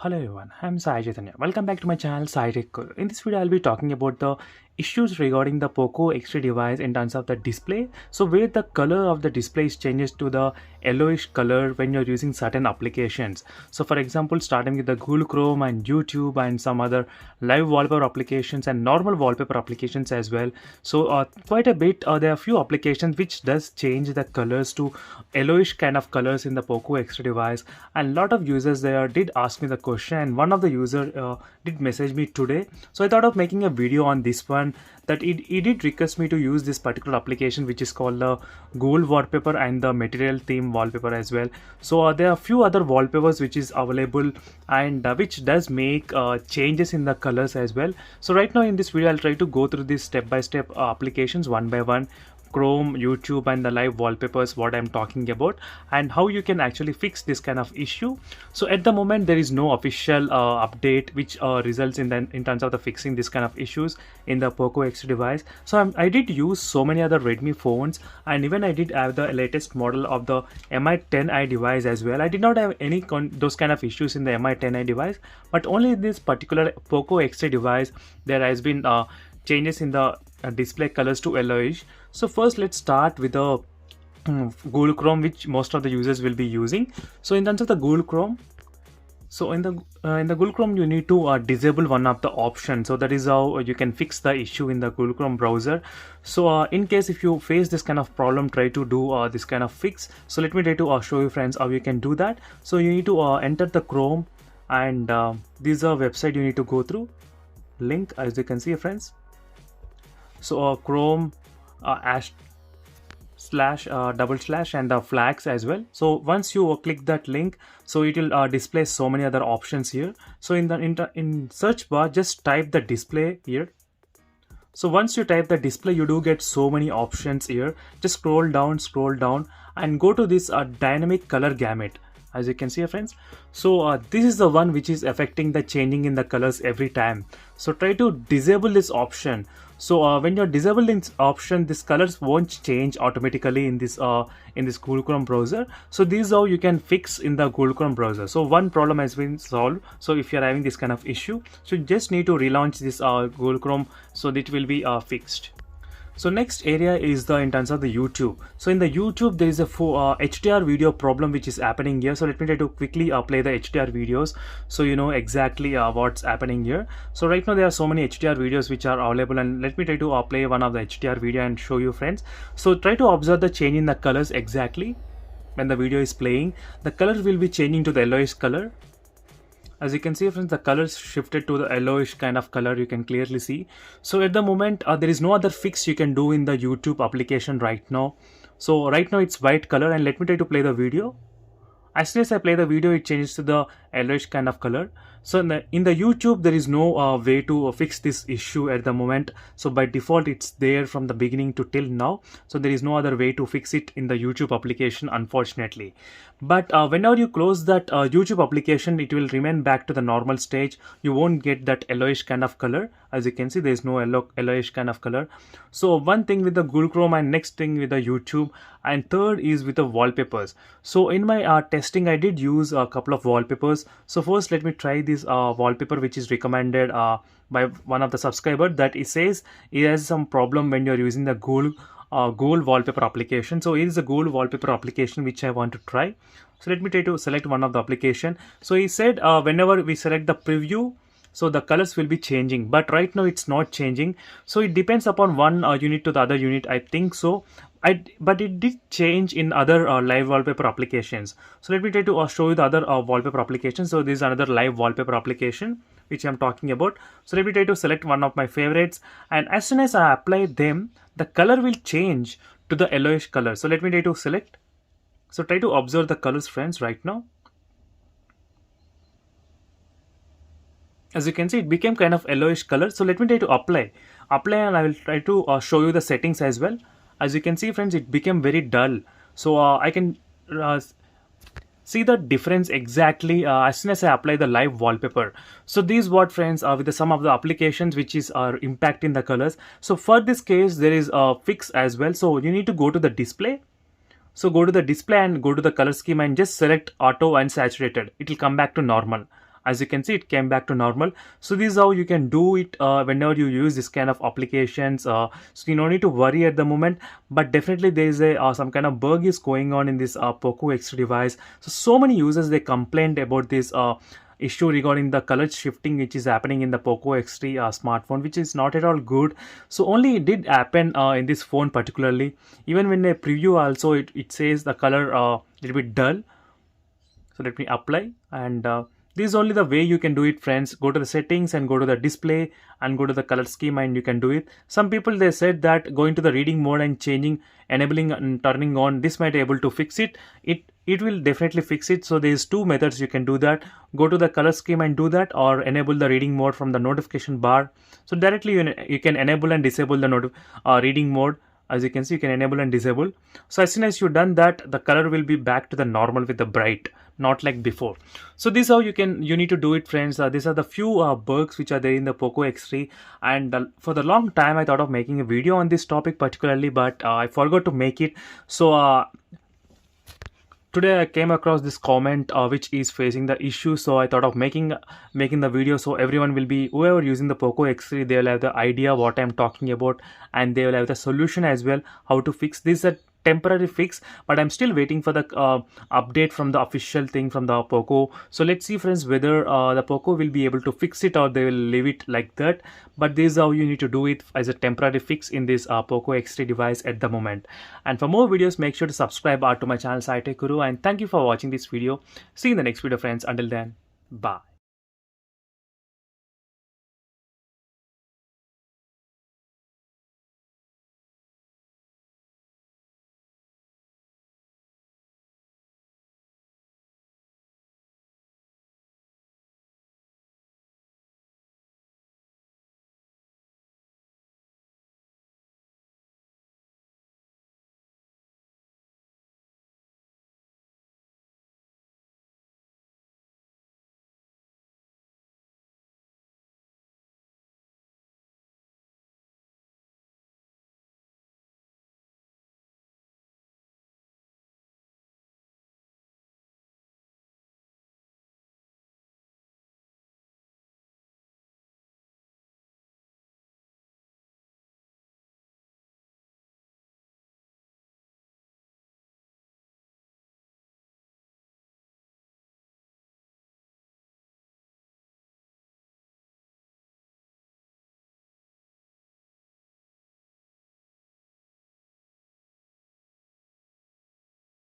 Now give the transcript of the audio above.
Hello everyone, I'm Sai Chaitanya. Welcome back to my channel Sai Tech Guru. In this video, I'll be talking about the issues regarding the Poco X3 device in terms of the display. So where the color of the display changes to the yellowish color when you're using certain applications. So for example, starting with the Google Chrome and YouTube and some other live wallpaper applications and normal wallpaper applications as well. So quite a bit, there are few applications which does change the colors to yellowish kind of colors in the Poco X3 device, and lot of users there did ask me the question, and one of the user did message me today. So I thought of making a video on this one, that it did request me to use this particular application which is called the Gold wallpaper and the material theme wallpaper as well. So there are a few other wallpapers which is available, and which does make changes in the colors as well. So right now in this video I'll try to go through this step by step applications one by one: Chrome, YouTube, and the live wallpapers, what I'm talking about, and how you can actually fix this kind of issue. So at the moment there is no official update which results in terms of the fixing this kind of issues in the Poco X device. So I did use so many other Redmi phones, and even I did have the latest model of the Mi10i device as well. I did not have any those kind of issues in the Mi10i device, but only in this particular Poco X device there has been changes in the display colors to yellowish. So first let's start with the Google Chrome, which most of the users will be using. So in terms of the Google Chrome, so in the Google Chrome you need to disable one of the options. So that is how you can fix the issue in the Google Chrome browser. So in case if you face this kind of problem, try to do this kind of fix. So let me try to show you friends how you can do that. So you need to enter the Chrome, and this is a website you need to go through. Link, as you can see friends. So Chrome slash double slash and the flags as well. So once you click that link, so it will display so many other options here. So in the in search bar, just type the display here. So once you type the display, you do get so many options here. Just scroll down and go to this dynamic color gamut, as you can see friends. So this is the one which is affecting the changing in the colors every time. So try to disable this option. So when you're disabling this option, these colors won't change automatically in this Google Chrome browser. So this is how you can fix in the Google Chrome browser. So one problem has been solved. So if you're having this kind of issue, so you just need to relaunch this Google Chrome, so that will be fixed. So next area is the in terms of the YouTube. So in the YouTube there is a HDR video problem which is happening here. So let me try to quickly play the HDR videos, so you know exactly what's happening here. So right now there are so many HDR videos which are available, and let me try to play one of the HDR video and show you friends. So try to observe the change in the colors exactly when the video is playing. The color will be changing to the yellowish color. As you can see friends, the colors shifted to the yellowish kind of color, you can clearly see. So at the moment there is no other fix you can do in the YouTube application right now. So right now it's white color, and let me try to play the video. As soon as I play the video, it changes to the yellowish kind of color. So in the YouTube there is no way to fix this issue at the moment. So by default it's there from the beginning to till now. So there is no other way to fix it in the YouTube application, unfortunately. But whenever you close that YouTube application, it will remain back to the normal stage. You won't get that yellowish kind of color. As you can see, there is no yellowish kind of color. So one thing with the Google Chrome, and next thing with the YouTube, and third is with the wallpapers. So in my testing I did use a couple of wallpapers. So first let me try this wallpaper which is recommended by one of the subscribers, that it says it has some problem when you're using the Google wallpaper application. So here is a Google wallpaper application which I want to try. So let me try to select one of the application. So he said whenever we select the preview, so the colors will be changing, but right now it's not changing. So it depends upon one unit to the other unit, I think so. But it did change in other live wallpaper applications. So let me try to show you the other wallpaper applications. So this is another live wallpaper application which I'm talking about. So let me try to select one of my favorites, and as soon as I apply them, the color will change to the yellowish color. So let me try to select. So try to observe the colors friends right now. As you can see, it became kind of yellowish color. So let me try to apply, and I will try to show you the settings as well. As you can see friends, it became very dull. So I can see the difference exactly as soon as I apply the live wallpaper. So these what friends are with some of the applications which are impacting the colors. So for this case there is a fix as well. So you need to go to the display. So go to the display and go to the color scheme and just select auto and saturated. It will come back to normal. As you can see, it came back to normal. So this is how you can do it whenever you use this kind of applications. So you don't need to worry at the moment, but definitely there is a some kind of bug is going on in this Poco X3 device. So many users, they complained about this issue regarding the color shifting which is happening in the Poco X3 smartphone, which is not at all good. So only it did happen in this phone particularly. Even when a preview also, it says the color little bit dull. So let me apply, and this is only the way you can do it, friends. Go to the settings and go to the display and go to the color schema, and you can do it. Some people, they said that going to the reading mode and changing, enabling and turning on, this might be able to fix it. It will definitely fix it. So there's two methods you can do that. Go to the color scheme and do that, or enable the reading mode from the notification bar. So directly you can enable and disable the reading mode. As you can see, you can enable and disable. So as soon as you've done that, the color will be back to the normal with the bright, not like before. So this is how you need to do it, friends. These are the few bugs which are there in the Poco X3, and for the long time I thought of making a video on this topic particularly, but I forgot to make it. So today I came across this comment which is facing the issue, so I thought of making the video, so everyone will be, whoever using the Poco X3, they will have the idea what I'm talking about, and they will have the solution as well how to fix this. A temporary fix, but I'm still waiting for the update from the official thing from the Poco. So let's see, friends, whether the Poco will be able to fix it or they will leave it like that. But this is how you need to do it as a temporary fix in this Poco X3 device at the moment. And for more videos, make sure to subscribe to my channel, SciTech Guru, and thank you for watching this video. See you in the next video, friends. Until then, bye.